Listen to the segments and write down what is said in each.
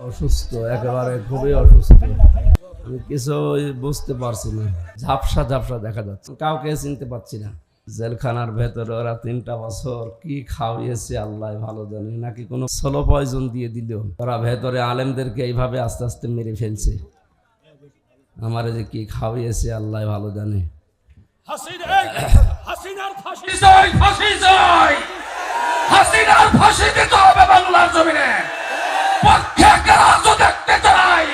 অসুস্থ, একেবারে খুবই অসুস্থ। আমি কিছু বুঝতে পারছি না, ঝাপসা ঝাপসা দেখা যাচ্ছে, কাউকে চিনতে পারছি না। জেলখানার ভেতরে ওরা 3টা বছর কি খাওয়িয়েছে আল্লাহ ভালো জানে, নাকি কোনো স্লো পয়জন দিয়ে দিল। ওরা ভেতরে আলেমদেরকে এইভাবে আস্তে আস্তে মেরে ফেলছে। আমারে যে কি খাওয়িয়েছে আল্লাহ ভালো জানে। হাসিনার ফাঁসি দিতে হবে বাংলার জমিনে। দেখতে চাই।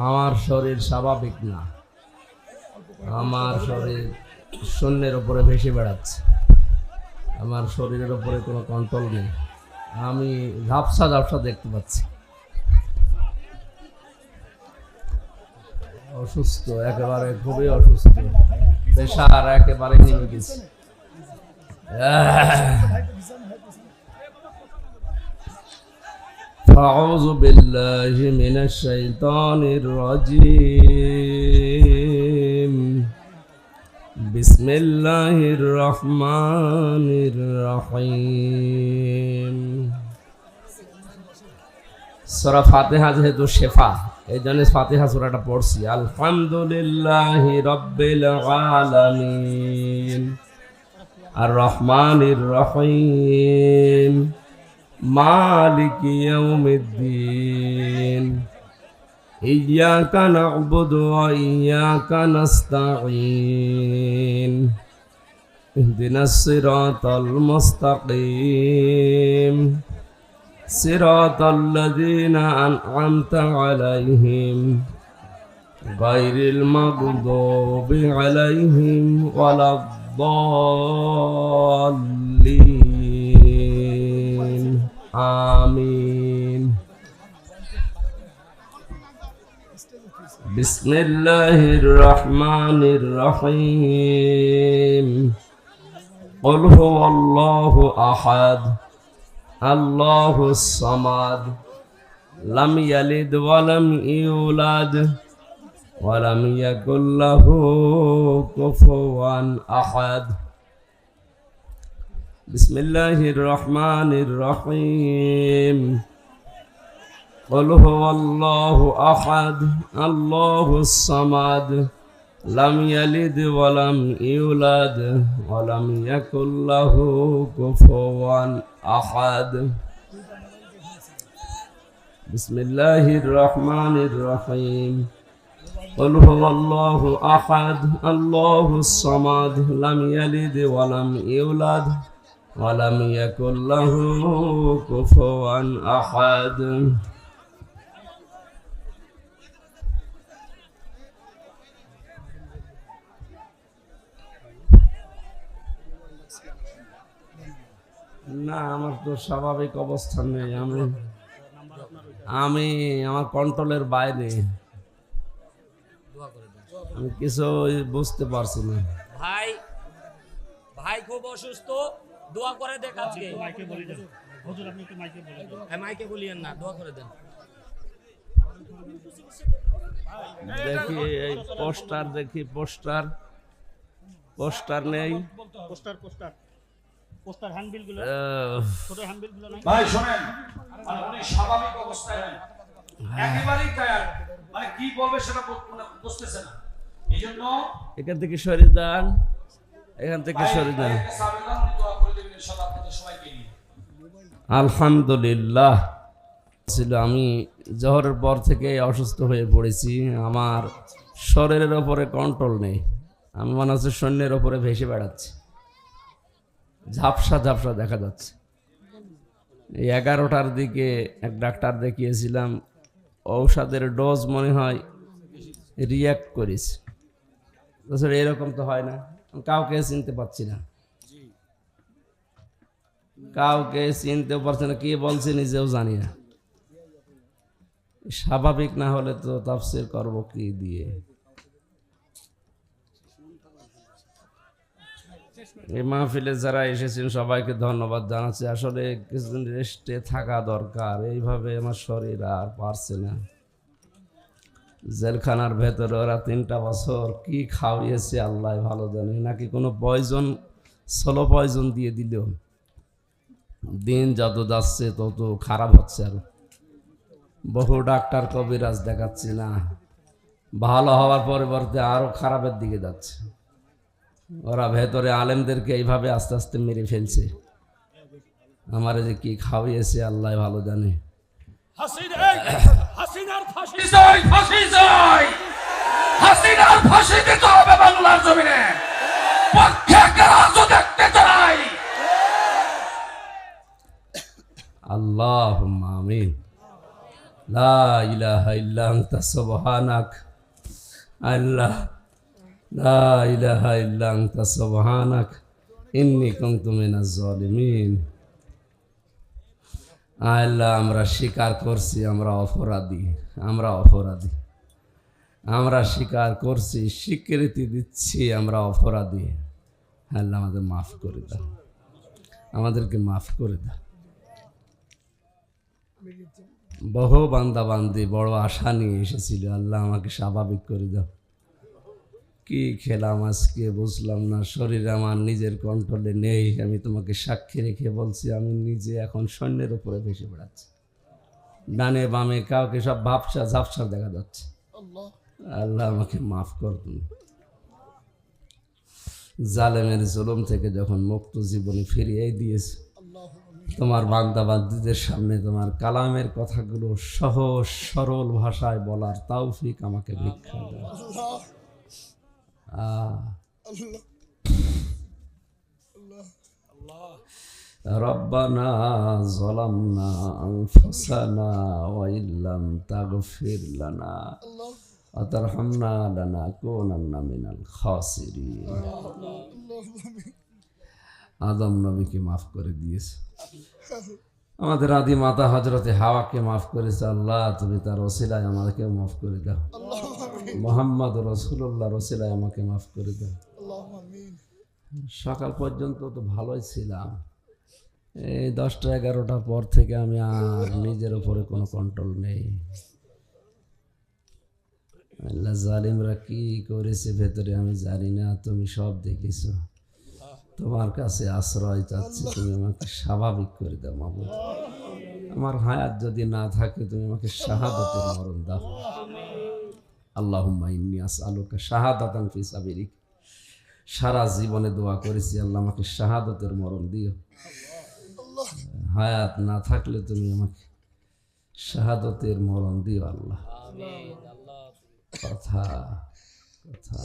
আমার শরীর স্বাভাবিক না, আমার শরীর শূন্যের উপরে ভেসে বেড়াচ্ছে, আমার শরীরের উপরে কোনো কন্ট্রোল নেই। আমি ঝাপসা ঝাপসা দেখতে পাচ্ছি, অসুস্থ, একেবারে খুবই অসুস্থ। প্রেশার একেবারে নেমে গেছে। أعوذ بالله من الشيطان الرجيم. بسم الله الرحمن الرحيم. সূরা ফাতিহা যেহেতু শেফা, এই জন্য ফাতিহা সূরাটা পড়ছি। আলহামদুলিল্লাহি রাব্বিল আলামিন আর রহমানির রহিম মালিকি ইয়াউমিদ্দিন ইয়্যাকা না'বুদু ওয়া ইয়্যাকা নাস্তাঈন ইহদিনাস সিরাতাল মুস্তাকিম সিরাতাল লাযীনা আন'আমতা আলাইহিম গায়রিল মাগদুবি আলাইহিম ওয়ালাদ-দাল্লিন। আমিন। বিসমিল্লাহির রহমানির রহিম। কুল হুয়াল্লাহু আহাদ আল্লাহুস সামাদ লাম ইয়ালিদ ওয়া লাম ইউলাদ ওয়া লাম ইয়াকুল লাহু কুফুওয়ান আহাদ। বিসমিল্লাহির রহমানির রহিম। কুল হুয়াল্লাহু আহাদ আল্লাহুস সামাদ লাম ইয়ালিদ ওয়া লাম ইউলাদ ওয়া লাম ইয়াকুল লাহু কুফুওয়ান আহাদ। বিসমিল্লাহির রহমানির রহিম। কুল হুয়াল্লাহু আহাদ আল্লাহুস সামাদ লাম ইয়ালিদ ওয়া লাম ইউলাদ ওয়া লাম ইয়াকুল লাহু কুফুওয়ান আহাদ। না, আমার তো স্বাভাবিক অবস্থান নেই, আমি আমার কন্ট্রোলের বাইরে, আমি কিছু বুঝতে পারছি না। ভাই ভাই খুব অসুস্থ, দোয়া করে দেন আজকে। মাইকে বলি দেন হুজুর, আপনি একটু মাইকে বলে দেন। মাইকে বলিয়েন না, দোয়া করে দেন। দেখি এই পোস্টার, দেখি পোস্টার, পোস্টার নেই। পোস্টার হ্যান্ডবিলগুলো, ছোট হ্যান্ডবিলগুলো নাই। ভাই শুনেন, উনি স্বাভাবিক অবস্থায় নেই, একেবারেই টায়ার্ড, মানে কি বলবে সেটা বুঝতেছে না। এইজন্য এখান থেকে সরিয়ে দেন, এখান থেকে সরিয়ে দেন। আলহামদুলিল্লাহ। ছিল আমি জোহরের পর থেকে অসুস্থ হয়ে পড়েছি, আমার শরীরের ওপরে কন্ট্রোল নেই, আমি মনে হচ্ছে শূন্যের ওপরে ভেসে বেড়াচ্ছি, ঝাপসা ঝাপসা দেখা যাচ্ছে। এই 11টার দিকে এক ডাক্তার দেখিয়েছিলাম, ঔষধের ডোজ মনে হয় রিয়াক্ট করেছে। এরকম তো হয় না, কাউকে চিনতে পারছি না, কাউকে চিনতেও পারছি না, কে বলছে নিজেও জানি না। স্বাভাবিক না হলে তো তাফসীর করব কি দিয়ে? এই মাহফিলে যারা এসেছেন সবাইকে ধন্যবাদ জানাচ্ছি। আসলে কিছুদিন রেস্টে থাকা দরকার, এইভাবে আমার শরীর আর পারছে না। জেলখানার ভেতরে ওরা 3টা বছর কি খাওয়িয়েছে আল্লাহ ভালো জানে, নাকি কোনো পয়জন, স্লো পয়জন দিয়ে দিল। দিন যত যাচ্ছে তত খারাপ হচ্ছে। আর বহু ডাক্তার কবিরাজ দেখাচ্ছি না, ভালো হওয়ার পরিবর্তে আরো খারাপের দিকে যাচ্ছে। ওরা ভেতরে আলেমদেরকে এইভাবে আস্তে আস্তে মেরে ফেলছে। আমারে যে কি খাওয়িয়েছে আল্লাহ ভালো জানে। হাসিনার ফাঁসি চাই, ফাঁসি চাই, হাসিনার ফাঁসি দিতে হবে বাংলার জমিনে। পক্ষে রাজু দেখতে চাই। আল্লাহুম্মা আমিন। লা ইলাহা ইল্লা আনতা সুবহানাক। আল্লাহ, লা ইলাহা ইল্লা আনতা সুবহানাক ইন্নী কুনতু মিনাজ জালিমিন। আল্লাহ, আমরা স্বীকার করছি আমরা অপরাধী, আমরা অপরাধী। আমরা স্বীকার করছি, স্বীকৃতি দিচ্ছি আমরা অপরাধী। আল্লাহ, আমাদের মাফ করে দাও, আমাদেরকে মাফ করে দাও। বহু বান্দা বান্দি বড় আশা নিয়ে এসেছিল, আল্লাহ আমাকে স্বাভাবিক করে দাও। কি খেলাম আজকে বুঝলাম না, শরীর আমার নিজের কন্ট্রোলে নেই। আমি তোমাকে সাক্ষী রেখে বলছি, আমি নিজে এখন সৈন্যের উপরে ভেসে বেড়াচ্ছি। ডানে বামে কাউকে সব ভাবসা ঝাপসা দেখা যাচ্ছে। আল্লাহ আমাকে মাফ কর তুমি। জালেমের জুলুম থেকে যখন মুক্ত জীবনে ফিরিয়ে দিয়েছে, তোমার বান্দা বান্দীদের সামনে তোমার কালামের কথাগুলো সহজ সরল ভাষায় বলার তৌফিক আমাকে ভিক্ষা দাও। রব্বানা যালামনা আনফুসানা ওয়া ইল্লাম তাগফির লানা ওয়া তারহামনা লানাকুনান্না মিনাল খাসিরিন। আদম নবীকে মাফ করে দিয়েছে, আমাদের আদি মাতা হযরতে হাওয়াকে মাফ করেছে। আল্লাহ, তুমি তার ওসিলায় আমাকে মাফ করে দাও। মুহাম্মদ রাসূলুল্লাহর ওসিলায় আমাকে মাফ করে দাও। সকাল পর্যন্ত তো ভালোই ছিলাম, এই 10টা 11টার পর থেকে আমি আর নিজের উপরে কোনো কন্ট্রোল নেই। আল্লাহ, জালিমরা কি করেছে ভেতরে আমি জানি না, তুমি সব দেখেছো। তোমার কাছে আশ্রয় চাচ্ছি, তুমি আমাকে স্বাভাবিক করে দাও মাবুদ। আমার হায়াত যদি না থাকে তুমি আমাকে শাহাদাতের মরণ দাও। আল্লাহুম্মা ইন্নী আসআলুকা শাহাদাতান ফি সাবিলিক। সারা জীবনে দোয়া করেছি, আল্লাহ আমাকে শাহাদাতের মরণ দিও। হায়াত না থাকলে তুমি আমাকে শাহাদাতের মরণ দিও আল্লাহ। কথা কথা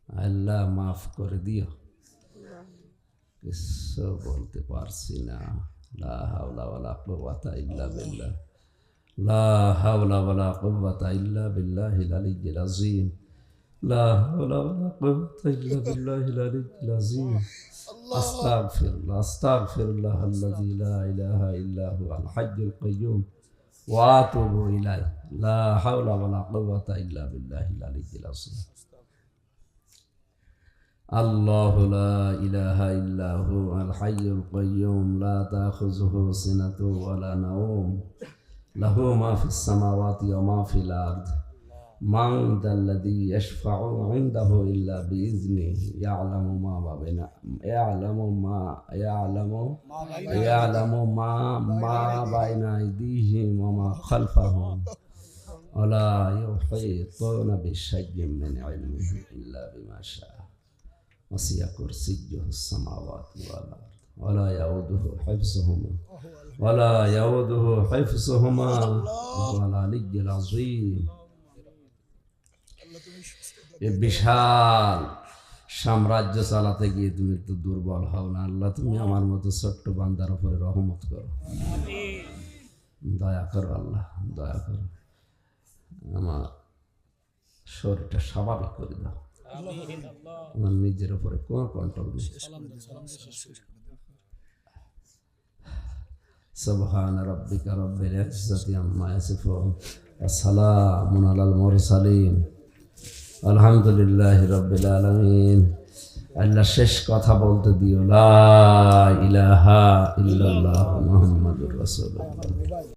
আল্লাহ মাফ করে দিও, কিছু বলতে পারছি না। লা হাওলা ওয়ালা কুওয়াতা ইল্লা বিল্লাহ, লা হাওলা ওয়ালা কুওয়াতা ইল্লা বিল্লাহিল আলিয়্যিল আযীম, লা হাওলা ওয়ালা কুওয়াতা ইল্লা বিল্লাহিল আলিয়্যিল আযীম। আস্তাগফিরুল্লাহ, আস্তাগফিরুল্লাহ আল্লাযী লা ইলাহা ইল্লা হুয়াল হাইয়্যুল কাইয়্যুম ওয়া আতুবু ইলাইহি, লা হাওলা ওয়ালা কুওয়াতা ইল্লা বিল্লাহিল আলিয়্যিল আযীম। আল্লাহু লা ইলাহা ইল্লা হুয়াল হাইয়্যুল কাইয়্যুম লা তাখুযুহু সিনাতুন ওয়া লা নাওম লাহু মা ফিস সামাওয়াতি ওয়া মা ফিল আরদ মান যাল্লাযী ইয়াশফা'ু 'ইনদাহু ইল্লা বিইযনিহি ইয়া'লামু মা বাইনা আইদিহিম ওয়া মা খালফাহুম ওয়া লা ইউহীতুনা বিশাইইন মিন 'ইলমিহি ইল্লা বিমা শা'a وسع كرسيه السماوات والأرض ولا يؤوده حفظهما وهو العلي العظيم। এই বিশাল সাম্রাজ্য চালাতে গিয়ে তুমি একটু দুর্বল হও না আল্লাহ, তুমি আমার মতো ছোট্ট বান্দার উপরে রহমত করো, দয়া করো আল্লাহ, দয়া করো। আমার শরীরটা স্বাভাবিক করে দাও, আমার নিজের উপরে কোন কন্ট্রোল নেই। সুবহান রাব্বিকা রাব্বিল ইজ্জাতি আম্মা ইয়াসিফুন ওয়া সালামুন আলাল মুরসালিন আলহামদুলিল্লাহি রাব্বিল আলামিন। আল্লাহ শেষ কথা বলতে দিও, লা ইলাহা ইল্লাল্লাহ মুহাম্মাদুর রাসূলুল্লাহ।